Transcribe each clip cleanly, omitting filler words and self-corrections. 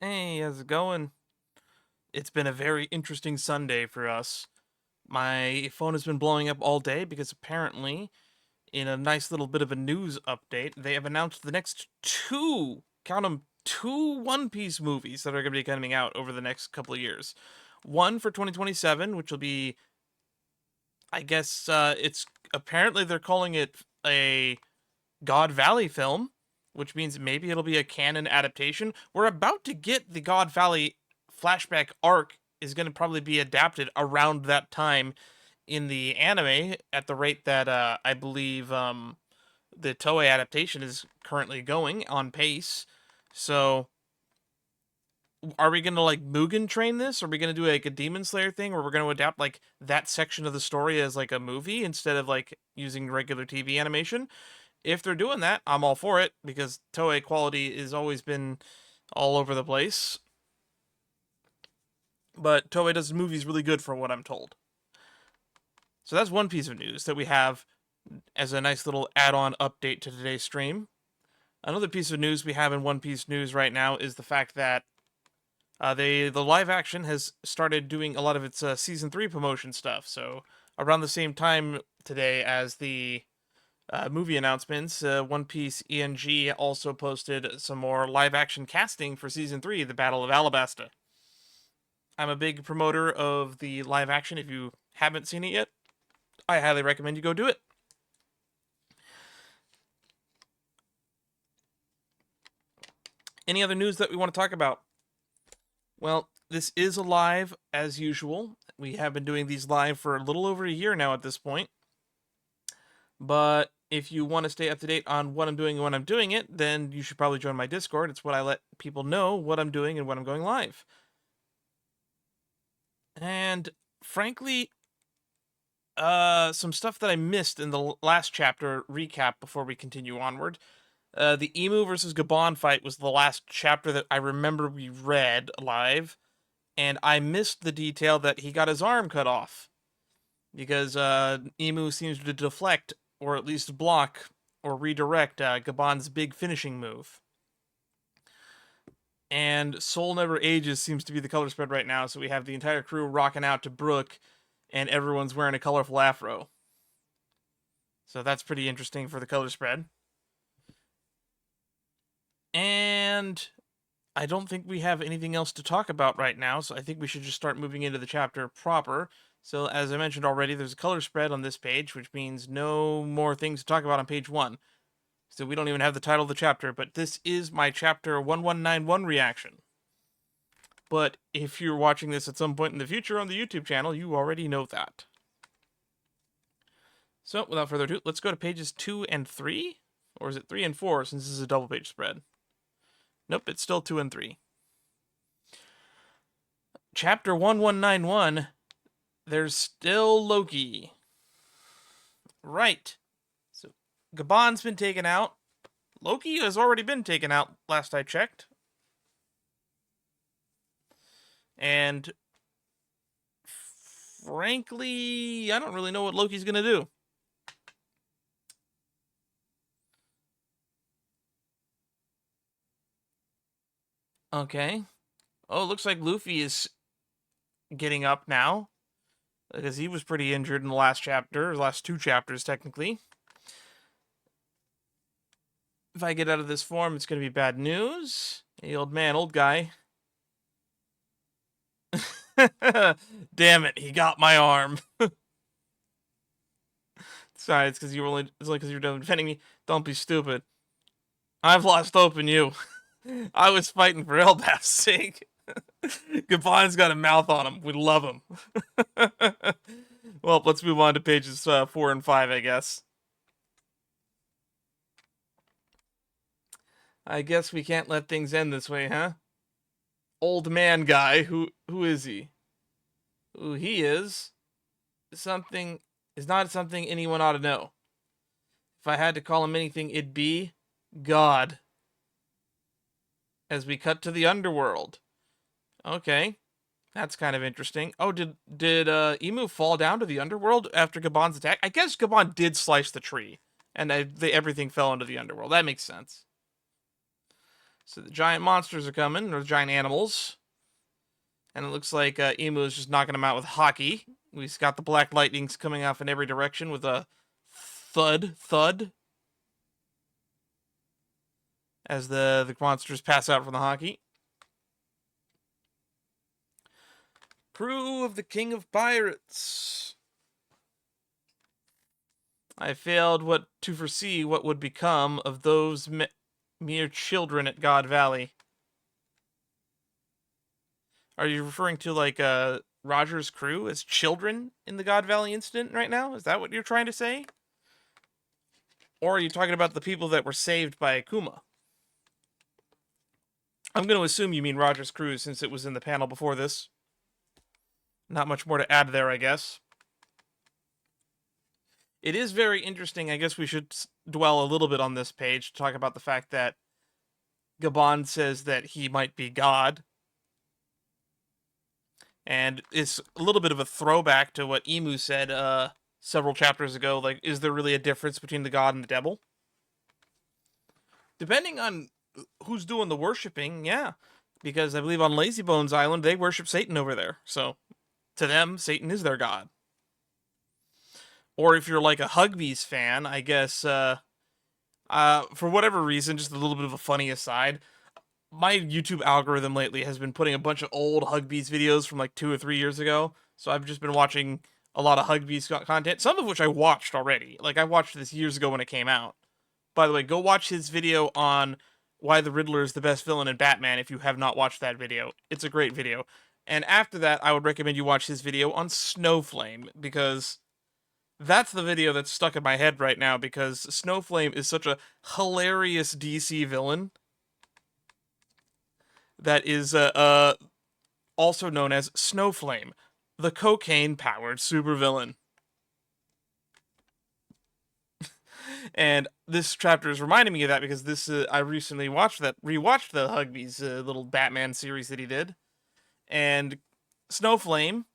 Hey, how's it going? It's been a very interesting Sunday for us. My phone has been blowing up all day because apparently, in a nice little bit of a news update, they have announced the next two, count them, two One Piece movies that are going to be coming out over the next couple of years. One for 2027, which will be, I guess, it's apparently they're calling it a God Valley film, which means maybe it'll be a canon adaptation. We're about to get the God Valley flashback arc is going to probably be adapted around that time in the anime at the rate that I believe the Toei adaptation is currently going on pace. So, are we gonna like Mugen train this? Are we gonna do like a Demon Slayer thing, where we're gonna adapt like that section of the story as like a movie instead of like using regular TV animation? If they're doing that, I'm all for it because Toei quality has always been all over the place. But Toei does movies really good from what I'm told. So that's one piece of news that we have as a nice little add-on update to today's stream. Another piece of news we have in One Piece news right now is the fact that the live action has started doing a lot of its season 3 promotion stuff. So around the same time today as the movie announcements, One Piece ENG also posted some more live action casting for season 3, The Battle of Alabasta. I'm a big promoter of the live action. If you haven't seen it yet, I highly recommend you go do it. Any other news that we want to talk about? Well, this is a live as usual. We have been doing these live for a little over a year now at this point. But if you want to stay up to date on what I'm doing and when I'm doing it, then you should probably join my Discord. It's what I let people know what I'm doing and when I'm going live. And frankly, some stuff that I missed in the last chapter recap before we continue onward. The Emu versus Gabon fight was the last chapter that I remember we read live, and I missed the detail that he got his arm cut off because Emu seems to deflect or at least block or redirect Gabon's big finishing move. And Soul Never Ages seems to be the color spread right now, so we have the entire crew rocking out to Brook, and everyone's wearing a colorful afro. So that's pretty interesting for the color spread. And I don't think we have anything else to talk about right now, so I think we should just start moving into the chapter proper. So, as I mentioned already, there's a color spread on this page, which means no more things to talk about on page 1. So we don't even have the title of the chapter, but this is my chapter 1191 reaction. But if you're watching this at some point in the future on the YouTube channel, you already know that. So, without further ado, let's go to pages 2 and 3? Or is it 3 and 4, since this is a double page spread? Nope, it's still 2 and 3. Chapter 1191, there's still Loki. Right. So, Gabon's been taken out. Loki has already been taken out, last I checked. And frankly, I don't really know what Loki's gonna do. Okay. Oh, it looks like Luffy is getting up now, because he was pretty injured in the last chapter, or last 2 chapters, technically. If I get out of this form, it's going to be bad news. Hey, old man, old guy. Damn it, he got my arm. Sorry, it's because you were only, it's like because you're done defending me. Don't be stupid. I've lost hope in you. I was fighting for Elbaph's sake. Gabon's got a mouth on him. We love him. Well, let's move on to pages 4 and 5, I guess. I guess we can't let things end this way, huh? Old man guy, who is he? Who he is something is not something anyone ought to know. If I had to call him anything, it'd be God. As we cut to the underworld. Okay. That's kind of interesting. Oh, did Emu fall down to the underworld after Gabon's attack? I guess Gabon did slice the tree, and everything fell into the underworld. That makes sense. So the giant monsters are coming, or the giant animals. And it looks like Emu is just knocking them out with hockey. We've got the black lightnings coming off in every direction with a thud, thud, as the monsters pass out from the hockey. Crew of the King of Pirates. I failed to foresee what would become of those mere children at God Valley. Are you referring to, like, Roger's crew as children in the God Valley incident right now? Is that what you're trying to say? Or are you talking about the people that were saved by Akuma? I'm going to assume you mean Roger's crew since it was in the panel before this. Not much more to add there, I guess. It is very interesting. I guess we should dwell a little bit on this page to talk about the fact that Gabon says that he might be God. And it's a little bit of a throwback to what Emu said several chapters ago. Like, is there really a difference between the god and the devil? Depending on who's doing the worshipping, yeah. Because I believe on Lazy Bones Island, they worship Satan over there. So, to them, Satan is their god. Or if you're like a Hugbees fan, I guess, for whatever reason, just a little bit of a funny aside, my YouTube algorithm lately has been putting a bunch of old Hugbees videos from like 2 or 3 years ago. So I've just been watching a lot of Hugbees content, some of which I watched already. Like, I watched this years ago when it came out. By the way, go watch his video on why the Riddler is the best villain in Batman if you have not watched that video. It's a great video. And after that, I would recommend you watch his video on Snowflame, because that's the video that's stuck in my head right now, because Snowflame is such a hilarious DC villain that is also known as Snowflame, the cocaine-powered supervillain. And this chapter is reminding me of that because this I recently rewatched the Hugbees little Batman series that he did, and Snowflame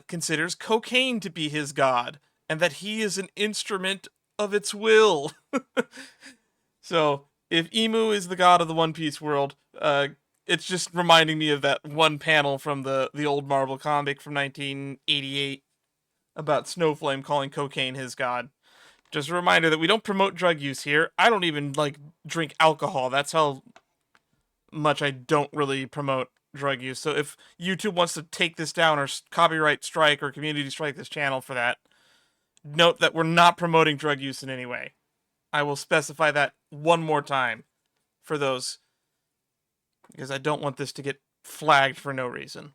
considers cocaine to be his god, and that he is an instrument of its will. So, if Emu is the god of the One Piece world, it's just reminding me of that one panel from the old Marvel comic from 1988 about Snowflame calling cocaine his god. Just a reminder that we don't promote drug use here. I don't even, like, drink alcohol. That's how much I don't really promote drug use. So if YouTube wants to take this down or copyright strike or community strike this channel for that, note that we're not promoting drug use in any way. I will specify that one more time for those, because I don't want this to get flagged for no reason.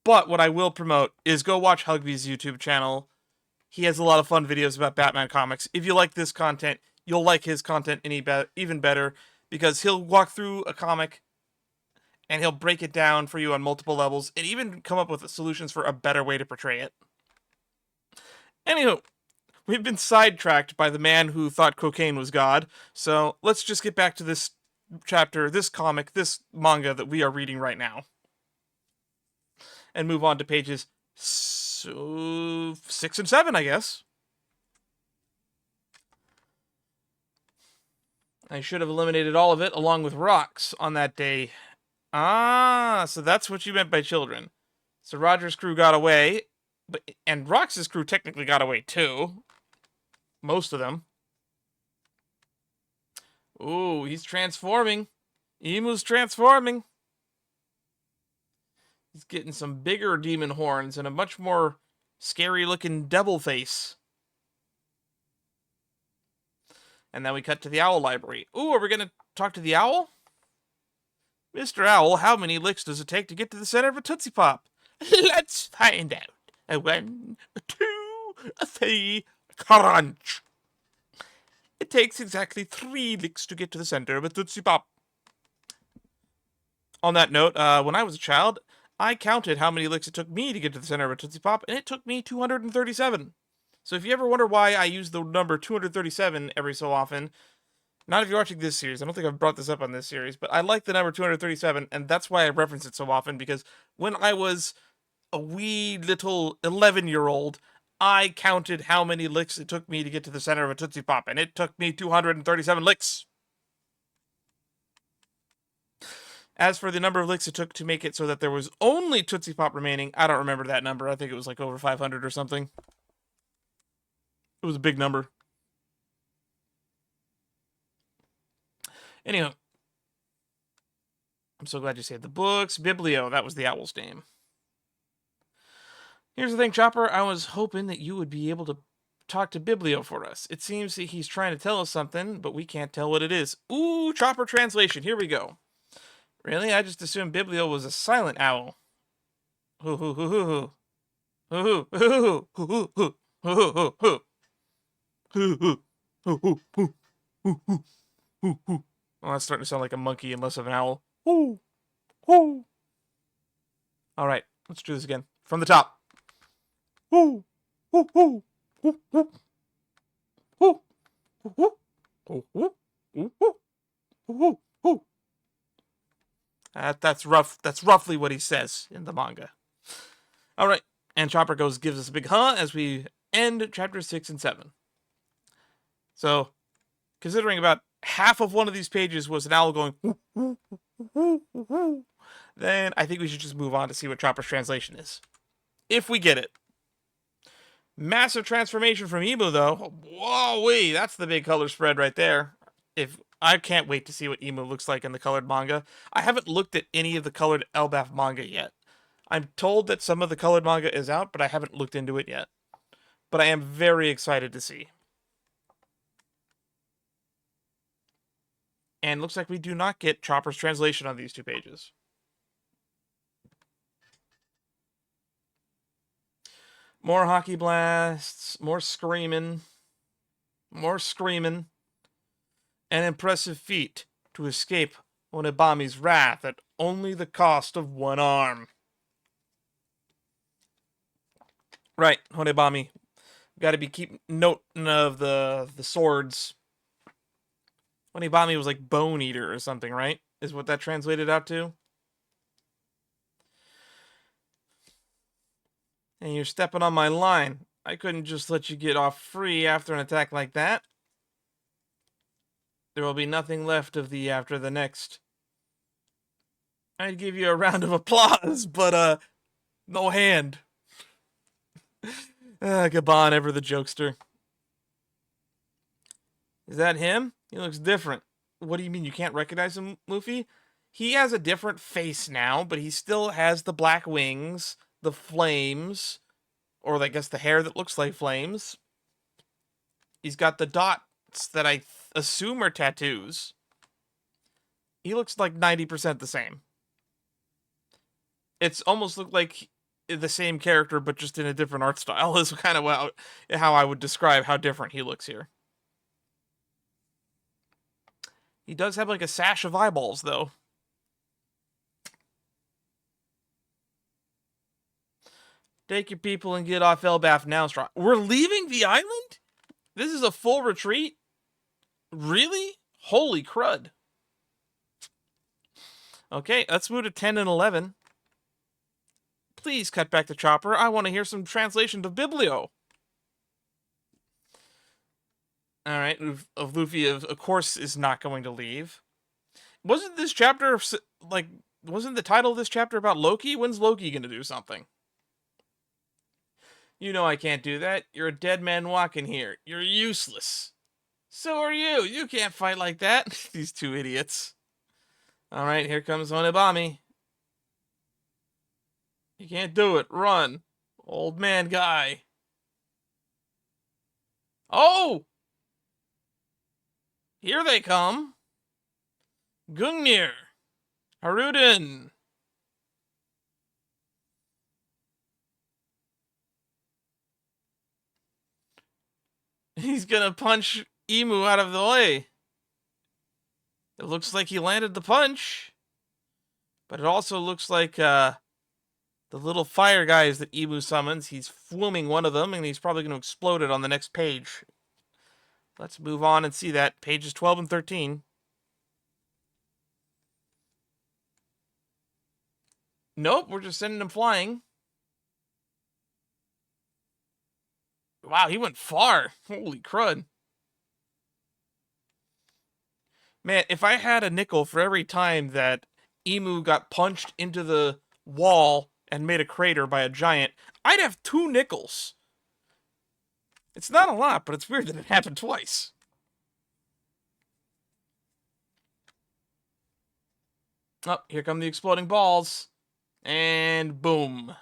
But what I will promote is go watch Hugbee's YouTube channel. He has a lot of fun videos about Batman comics. If you like this content, you'll like his content even better, because he'll walk through a comic and he'll break it down for you on multiple levels and even come up with solutions for a better way to portray it. Anywho, we've been sidetracked by the man who thought cocaine was God, so let's just get back to this chapter, this comic, this manga that we are reading right now, and move on to pages 6 and 7, I guess. I should have eliminated all of it, along with rocks, on that day. Ah, so that's what you meant by children. So Roger's crew got away, and Rox's crew technically got away too. Most of them. Ooh, he's transforming. Emu's transforming. He's getting some bigger demon horns and a much more scary-looking devil face. And then we cut to the owl library. Ooh, are we going to talk to the owl? Mr. Owl, how many licks does it take to get to the center of a Tootsie Pop? Let's find out. A 1, a 2, a 3, crunch. It takes exactly 3 licks to get to the center of a Tootsie Pop. On that note, when I was a child, I counted how many licks it took me to get to the center of a Tootsie Pop, and it took me 237. So if you ever wonder why I use the number 237 every so often, not if you're watching this series, I don't think I've brought this up on this series, but I like the number 237, and that's why I reference it so often, because when I was a wee little 11-year-old, I counted how many licks it took me to get to the center of a Tootsie Pop, and it took me 237 licks. As for the number of licks it took to make it so that there was only Tootsie Pop remaining, I don't remember that number. I think it was like over 500 or something. It was a big number. Anyhow, I'm so glad you saved the books. Biblio, that was the owl's name. Here's the thing, Chopper. I was hoping that you would be able to talk to Biblio for us. It seems that he's trying to tell us something, but we can't tell what it is. Ooh, Chopper translation. Here we go. Really? I just assumed Biblio was a silent owl. Hoo hoo hoo hoo hoo. Hoo hoo hoo hoo hoo hoo hoo hoo hoo. Hoo hoo hoo hoo hoo hoo hoo hoo hoo. Well, that's starting to sound like a monkey and less of an owl. Hoo hoo. All right, let's do this again from the top. Hoo hoo hoo hoo hoo hoo hoo hoo hoo hoo hoo hoo. That's rough. That's roughly what he says in the manga. All right, and Chopper gives us a big huh as we end chapters 6 and 7. So, considering about half of one of these pages was an owl going, woo, woo, woo, woo, woo, then I think we should just move on to see what Chopper's translation is, if we get it. Massive transformation from Emu, though. Whoa, that's the big color spread right there. I can't wait to see what Emu looks like in the colored manga. I haven't looked at any of the colored Elbaph manga yet. I'm told that some of the colored manga is out, but I haven't looked into it yet. But I am very excited to see. And looks like we do not get Chopper's translation on these 2 pages. More hockey blasts, more screaming, and impressive feat to escape Onibami's wrath at only the cost of 1 arm. Right, Onibami. Got to be keep note of the swords. Onibami was like bone eater or something, right? Is what that translated out to. And you're stepping on my line. I couldn't just let you get off free after an attack like that. There will be nothing left of thee after the next. I'd give you a round of applause, but, no hand. Gabon, ever the jokester. Is that him? He looks different. What do you mean you can't recognize him, Luffy? He has a different face now, but he still has the black wings, the flames, or I guess the hair that looks like flames. He's got the dots that I assume are tattoos. He looks like 90% the same. It's almost looked like the same character, but just in a different art style is kind of how I would describe how different he looks here. He does have like a sash of eyeballs, though. Take your people and get off Elbaph now, Straw. We're leaving the island? This is a full retreat? Really? Holy crud. Okay, let's move to 10 and 11. Please cut back to Chopper. I want to hear some translation to Biblio. Alright, Luffy, of course, is not going to leave. Wasn't this chapter, like, wasn't the title of this chapter about Loki? When's Loki going to do something? You know I can't do that. You're a dead man walking here. You're useless. So are you. You can't fight like that. These 2 idiots. Alright, here comes Onibami. You can't do it. Run. Old man guy. Oh! Here they come. Gungnir. Haruden. He's gonna punch Emu out of the way. It looks like he landed the punch. But it also looks like, the little fire guys that Emu summons, he's fuming one of them, and he's probably going to explode it on the next page. Let's move on and see that. Pages 12 and 13. Nope, we're just sending him flying. Wow, he went far. Holy crud. Man, if I had a nickel for every time that Emu got punched into the wall and made a crater by a giant, I'd have 2 nickels. It's not a lot, but it's weird that it happened twice. Oh, here come the exploding balls. And boom.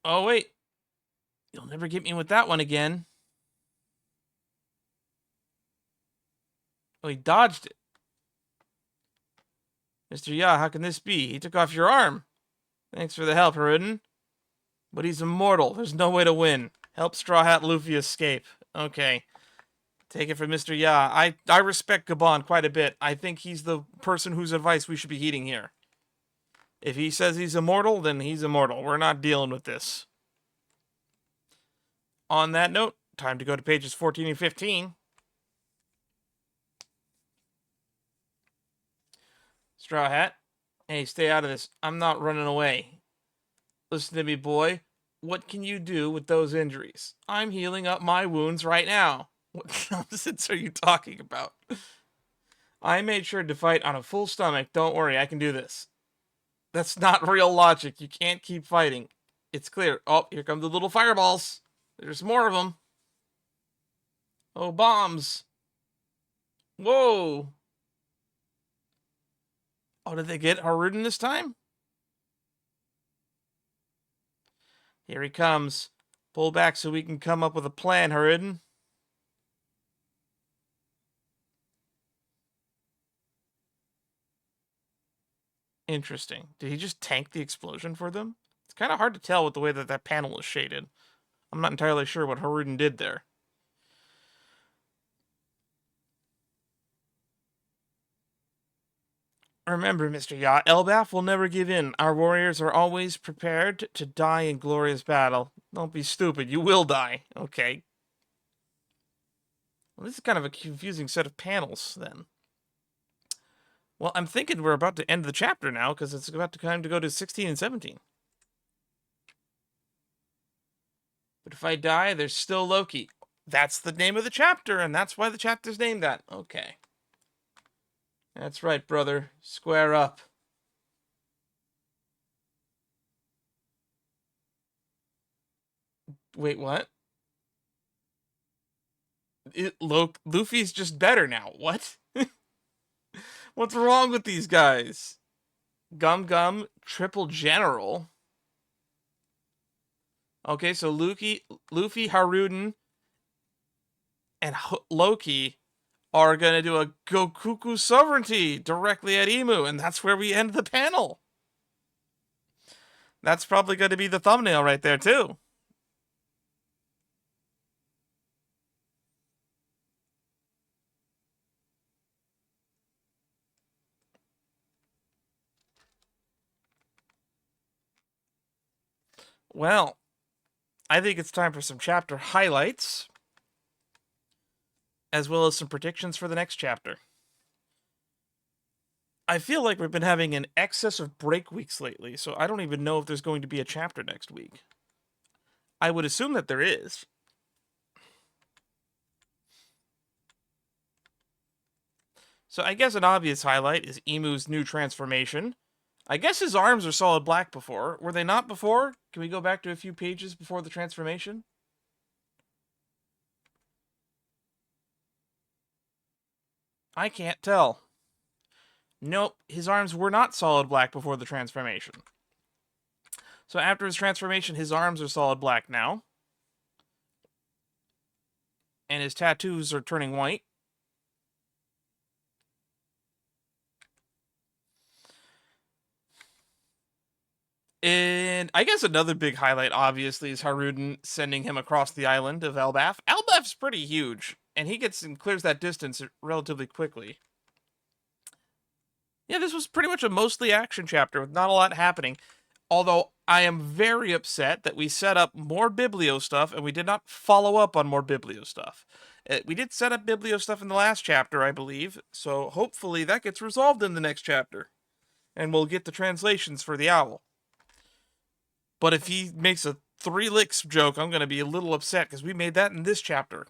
Oh, wait. You'll never get me with that one again. Oh, he dodged it. Mr. Ya, how can this be? He took off your arm. Thanks for the help, Haruden. But he's immortal. There's no way to win. Help Straw Hat Luffy escape. Okay. Take it from Mr. Ya. I respect Gabon quite a bit. I think he's the person whose advice we should be heeding here. If he says he's immortal, then he's immortal. We're not dealing with this. On that note, time to go to pages 14 and 15. Straw Hat. Hey, stay out of this. I'm not running away. Listen to me, boy. What can you do with those injuries? I'm healing up my wounds right now. What nonsense are you talking about? I made sure to fight on a full stomach. Don't worry, I can do this. That's not real logic. You can't keep fighting. It's clear. Oh, here come the little fireballs. There's more of them. Oh, bombs. Whoa. Oh, did they get Haruden this time? Here he comes. Pull back so we can come up with a plan, Haruden. Interesting. Did he just tank the explosion for them? It's kind of hard to tell with the way that that panel is shaded. I'm not entirely sure what Haruden did there. Remember, Mr. Ya, Elbaph will never give in. Our warriors are always prepared to die in glorious battle. Don't be stupid. You will die. Okay. Well, this is kind of a confusing set of panels, then. Well, I'm thinking we're about to end the chapter now, because it's about time to go to 16 and 17. But if I die, there's still Loki. That's the name of the chapter, and that's why the chapter's named that. Okay. That's right, brother. Square up. Wait, what? Luffy's just better now. What? What's wrong with these guys? Gum Gum, Triple General. Okay, so Luffy, Haruden, and Loki are going to do a Gokuku Sovereignty directly at Emu, and that's where we end the panel. That's probably going to be the thumbnail right there, too. Well, I think it's time for some chapter highlights, as well as some predictions for the next chapter. I feel like we've been having an excess of break weeks lately, so I don't even know if there's going to be a chapter next week. I would assume that there is. So I guess an obvious highlight is Emu's new transformation. I guess his arms are solid black before. Were they not before? Can we go back to a few pages before the transformation? I can't tell. Nope, his arms were not solid black before the transformation. So after his transformation, his arms are solid black now. And his tattoos are turning white. And I guess another big highlight, obviously, is Haruden sending him across the island of Elbaph. Elbaph's pretty huge, and he gets and clears that distance relatively quickly. Yeah, this was pretty much a mostly action chapter with not a lot happening. Although I am very upset that we set up more Biblio stuff and we did not follow up on more Biblio stuff. We did set up Biblio stuff in the last chapter, I believe, so hopefully that gets resolved in the next chapter. And we'll get the translations for the owl. But if he makes a 3 licks joke, I'm going to be a little upset because we made that in this chapter.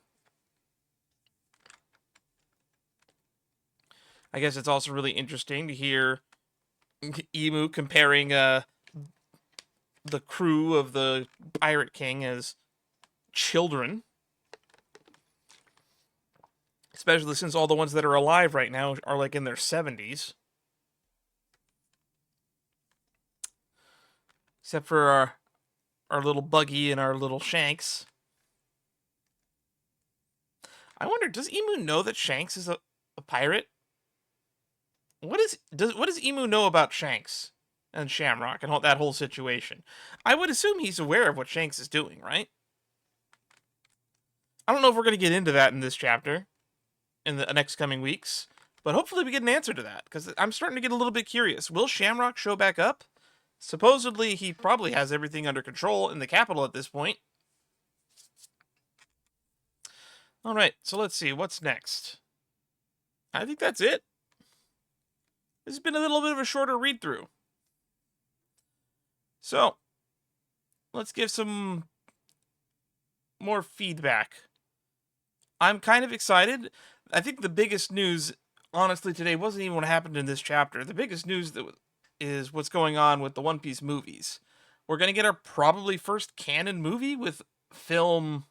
I guess it's also really interesting to hear Emu comparing the crew of the Pirate King as children, especially since all the ones that are alive right now are like in their 70s, except for our little Buggy and our little Shanks. I wonder, does Emu know that Shanks is a pirate? What does Emu know about Shanks and Shamrock and that whole situation? I would assume he's aware of what Shanks is doing, right? I don't know if we're going to get into that in this chapter in the next coming weeks, but hopefully we get an answer to that, because I'm starting to get a little bit curious. Will Shamrock show back up? Supposedly, he probably has everything under control in the capital at this point. All right, so let's see. What's next? I think that's it. This has been a little bit of a shorter read-through. So, let's give some more feedback. I'm kind of excited. I think the biggest news, honestly, today wasn't even what happened in this chapter. The biggest news is what's going on with the One Piece movies. We're going to get our probably first canon movie with film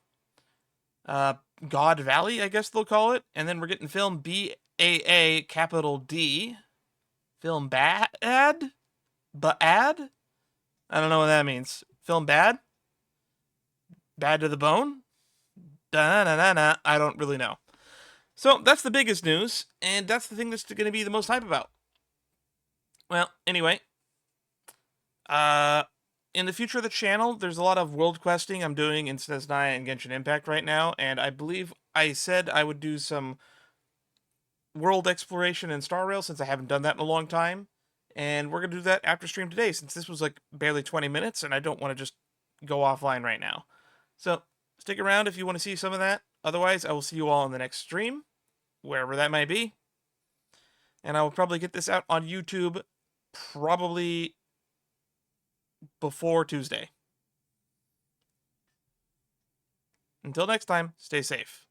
God Valley, I guess they'll call it. And then we're getting film BAA capital D. Film bad? Bad? I don't know what that means. Film bad? Bad to the bone? Da-na-na-na. I don't really know. So that's the biggest news, and that's the thing that's going to be the most hype about. Well, anyway, in the future of the channel, there's a lot of world questing I'm doing in SNES and Genshin Impact right now, and I believe I said I would do some world exploration in Star Rail since I haven't done that in a long time, and we're going to do that after stream today since this was like barely 20 minutes, and I don't want to just go offline right now. So stick around if you want to see some of that. Otherwise, I will see you all in the next stream, wherever that might be. And I will probably get this out on YouTube probably before Tuesday. Until next time, stay safe.